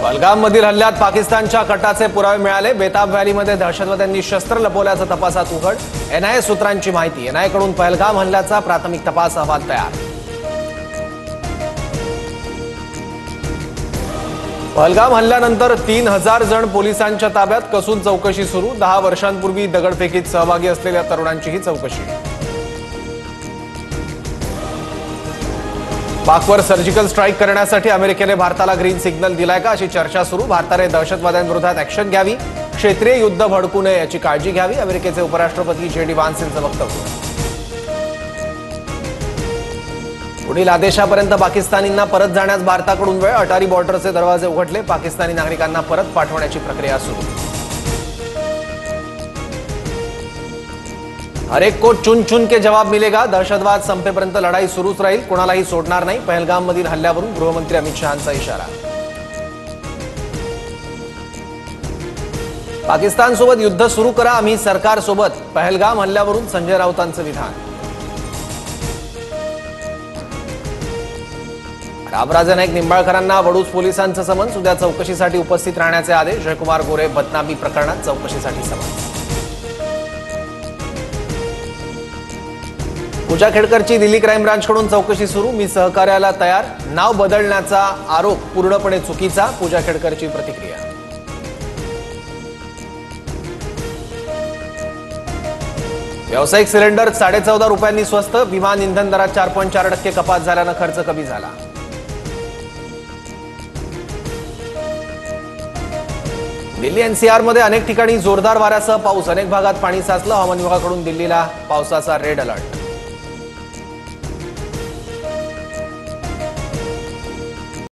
पहलगाममधील हल्ल्यात पाकिस्तानच्या कटाचे पुरावे मिळाले। बेताब व्हॅलीमध्ये दहशतवाद्यांनी शस्त्र लपवल्याचं तपासात उघड। एनआयए सूत्रांची माहिती। एनआयएकडून पहलगाम हल्ल्याचा प्राथमिक तपास अहवाल तयार। पहलगाम हल्ल्यानंतर 3000 जण पोलिसांच्या ताब्यात, कसून चौकशी सुरू। 10 वर्षांपूर्वी दगडफेकीत सहभागी असलेल्या तरुणांचीही चौकशी। पाकवर सर्जिकल स्ट्राईक करण्यासाठी अमेरिकेने भारताला ग्रीन सिग्नल दिलाय का, अशी चर्चा सुरू। भारताने दहशतवाद्यांविरोधात ऍक्शन घ्यावी, क्षेत्रीय युद्ध भडकू नये याची काळजी घ्यावी, अमेरिकेचे उपराष्ट्रपती JD व्हान्स यांचं वक्तव्य। पुढील आदेशापर्यंत पाकिस्तानींना परत जाण्यास भारताकडून वेळ। अटारी बॉर्डरचे दरवाजे उघडले, पाकिस्तानी नागरिकांना परत पाठवण्याची प्रक्रिया सुरू। हर एक को चुन चुन के जवाब मिलेगा, दहशतवाद संपेपर्यंत लढाई सुरूच राहील, कोणालाही सोडणार नाही। पहलगाममधील हल्ल्यावरून गृहमंत्री अमित शहांचा इशारा। पाकिस्तानसोबत युद्ध सुरू करा, आम्ही सरकारसोबत, पहलगाम हल्ल्यावरून संजय राऊतांचं विधान। रामराजे नाईक निंबाळकरांना वडूज पोलिसांचं समन्स, उद्या चौकशीसाठी उपस्थित राहण्याचे आदेश। जयकुमार गोरे बदनामी प्रकरणात चौकशीसाठी समन्स। पूजा खेडकरची दिल्ली क्राईम ब्रांचकडून चौकशी सुरू। मी सहकार्याला तयार, नाव बदलण्याचा आरोप पूर्णपणे चुकीचा, पूजा खेडकरची प्रतिक्रिया। व्यावसायिक सिलेंडर 14.5 रुपयांनी स्वस्त, विमान इंधन दरात 4.4% कपात झाल्यानं खर्च कमी झाला। दिल्ली NCR मध्ये अनेक ठिकाणी जोरदार वाऱ्यासह पाऊस, अनेक भागात पाणी साचलं। हवामान विभागाकडून दिल्लीला पावसाचा रेड अलर्ट।